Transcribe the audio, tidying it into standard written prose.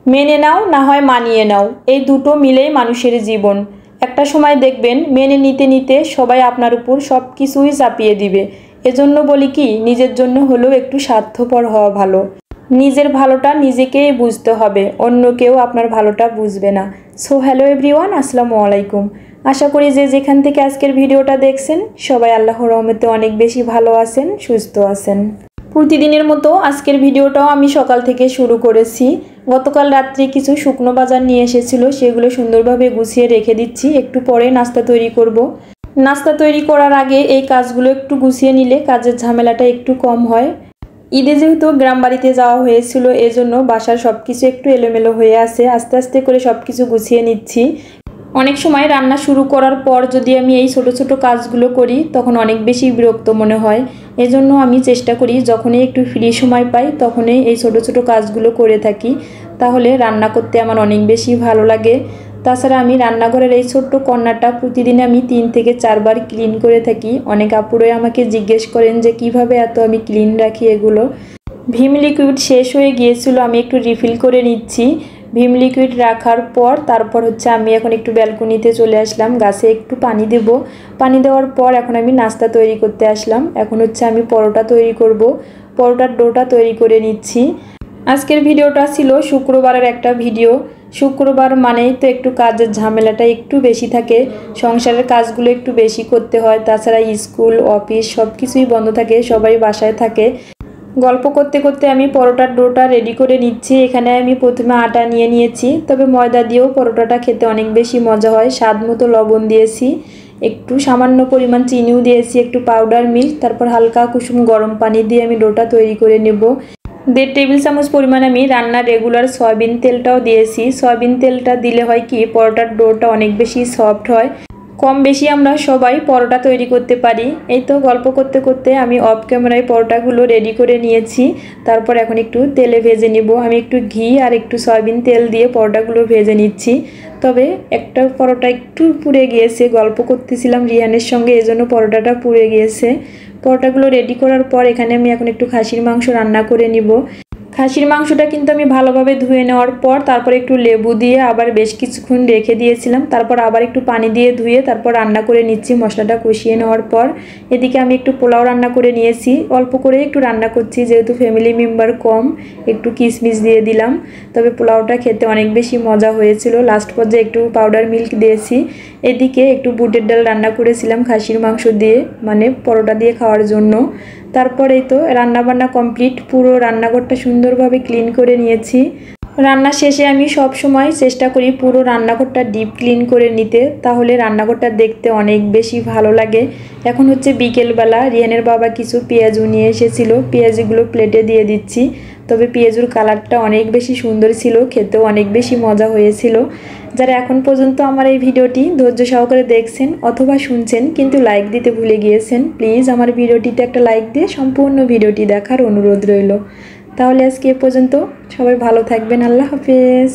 মেনে নাও না হয় মানিয়ে নাও, এই দুটো মিলেই মানুষের জীবন। একটা সময় দেখবেন মেনে নিতে নিতে সবাই আপনার উপর সব কিছুই চাপিয়ে দিবে। এজন্য বলি কি, নিজের জন্য হলেও একটু স্বার্থপর হওয়া ভালো। নিজের ভালোটা নিজেকেই বুঝতে হবে, অন্য কেউ আপনার ভালোটা বুঝবে না। সো হ্যালো এভরিওয়ান, আসসালামু আলাইকুম। আশা করি যে যেখান থেকে আজকের ভিডিওটা দেখছেন সবাই আল্লাহর রহমতে অনেক বেশি ভালো আছেন, সুস্থ আছেন। প্রতিদিনের মতো আজকের ভিডিওটাও আমি সকাল থেকে শুরু করেছি। গতকাল রাত্রে কিছু শুকনো বাজার নিয়ে এসেছিল, সেগুলো সুন্দরভাবে গুছিয়ে রেখে দিচ্ছি। একটু পরে নাস্তা তৈরি করব। নাস্তা তৈরি করার আগে এই কাজগুলো একটু গুছিয়ে নিলে কাজের ঝামেলাটা একটু কম হয়। ঈদে যেহেতু গ্রাম বাড়িতে যাওয়া হয়েছিল, এজন্য বাসার সব কিছু একটু এলোমেলো হয়ে আছে। আস্তে আস্তে করে সব কিছু গুছিয়ে নিচ্ছি। অনেক সময় রান্না শুরু করার পর যদি আমি এই ছোট ছোট কাজগুলো করি তখন অনেক বেশি বিরক্ত মনে হয়। এজন্য আমি চেষ্টা করি যখনই একটু ফ্রি সময় পাই তখনই এই ছোট ছোট কাজগুলো করে থাকি। তাহলে রান্না করতে আমার অনেক বেশি ভালো লাগে। তাছাড়া আমি রান্নাঘরের এই ছোট্ট কর্নারটা প্রতিদিন আমি 3 থেকে 4 বার ক্লিন করে থাকি। অনেক আপুরাই আমাকে জিজ্ঞেস করেন যে কিভাবে এত আমি ক্লিন রাখি এগুলো। ভিম লিকুইড শেষ হয়ে গিয়েছিল, আমি একটু রিফিল করে নিচ্ছি। ভিম লিকুইড রাখার পর তারপর আমি এখন একটু ব্যালকনিতে চলে আসলাম, গাছে একটু পানি দেব। পানি দেওয়ার পর এখন আমি নাস্তা তৈরি করতে আসলাম। এখন আমি পরোটা তৈরি করব। পরোটার ডোটা তৈরি করে নিচ্ছি। আজকের ভিডিওটা ছিল শুক্রবারের একটা ভিডিও। শুক্রবার মানেই তো একটু কাজের ঝামেলাটা একটু বেশি থাকে, সংসারের কাজগুলো একটু বেশি করতে হয়। তাছাড়া স্কুল অফিস সব কিছুই বন্ধ থাকে, সবাই বাসায় থাকে। গল্প করতে করতে আমি পরোটার ডোটা রেডি করে নিচ্ছি। এখানে আমি প্রথমে আটা নিয়ে নিয়েছি, তবে ময়দা দিয়েও পরোটাটা খেতে অনেক বেশি মজা হয়। স্বাদ মতো লবণ দিয়েছি, একটু সামান্য পরিমাণ চিনিও দিয়েছি, একটু পাউডার মিল্ক, তারপর হালকা কুসুম গরম পানি দিয়ে আমি ডোটা তৈরি করে নেব। 1.5 টেবিল চামচ পরিমাণ আমি রান্নার রেগুলার সয়াবিন তেলটাও দিয়েছি। সয়াবিন তেলটা দিলে হয় কি, পরোটার ডোটা অনেক বেশি সফট হয়। কম বেশি আমরা সবাই পরোটা তৈরি করতে পারি। এই তো গল্প করতে করতে আমি অফ ক্যামেরায় পরোটাগুলো রেডি করে নিয়েছি। তারপর এখন একটু তেলে ভেজে নিব। আমি একটু ঘি আর একটু সয়াবিন তেল দিয়ে পরোটাগুলো ভেজে নিচ্ছি। তবে একটা পরোটা একটু পুড়ে গিয়েছে, গল্প করতেছিলাম রিহানের সঙ্গে, এজন্য পরোটাটা পুড়ে গিয়েছে। পরোটাগুলো রেডি করার পর এখানে আমি এখন একটু খাসির মাংস রান্না করে নিব। খাসির মাংসটা কিন্তু আমি ভালোভাবে ধুয়ে নেওয়ার পর তারপর একটু লেবু দিয়ে আবার বেশ কিছুক্ষণ রেখে দিয়েছিলাম। তারপর আবার একটু পানি দিয়ে ধুয়ে তারপর রান্না করে নিচ্ছি মশলাটা কষিয়ে নেওয়ার পর। এদিকে আমি একটু পোলাও রান্না করে নিয়েছি। অল্প করে একটু রান্না করছি, যেহেতু ফ্যামিলি মেম্বার কম, একটু কিশমিশ দিয়ে দিলাম। তবে পোলাওটা খেতে অনেক বেশি মজা হয়েছিল। লাস্ট পর্যায়ে একটু পাউডার মিল্ক দিয়েছি। এদিকে একটু বুটের ডাল রান্না করেছিলাম খাসির মাংস দিয়ে, মানে পরোটা দিয়ে খাওয়ার জন্য। তারপরেই তো রান্নাবান্না কমপ্লিট, পুরো রান্নাঘরটা সুন্দরভাবে ক্লিন করে নিয়েছি। রান্না শেষে আমি সব সময় চেষ্টা করি পুরো রান্নাঘরটা ডিপ ক্লিন করে নিতে, তাহলে রান্নাঘরটা দেখতে অনেক বেশি ভালো লাগে। এখন বিকেলবেলা রিহানের বাবা কিছু পেঁয়াজু নিয়ে এসেছিল, পেঁয়াজগুলো প্লেটে দিয়ে দিচ্ছি। তবে পেঁয়াজুর কালারটা অনেক বেশি সুন্দর ছিল, খেতেও অনেক বেশি মজা হয়েছিল। যারা এখন পর্যন্ত আমার এই ভিডিওটি ধৈর্য সহকারে দেখছেন অথবা শুনছেন কিন্তু লাইক দিতে ভুলে গিয়েছেন, প্লিজ আমার ভিডিওটিতে একটা লাইক দিয়ে সম্পূর্ণ ভিডিওটি দেখার অনুরোধ রইল। তাহলে আজকে এ পর্যন্ত, সবাই ভালো থাকবেন। আল্লাহ হাফেজ।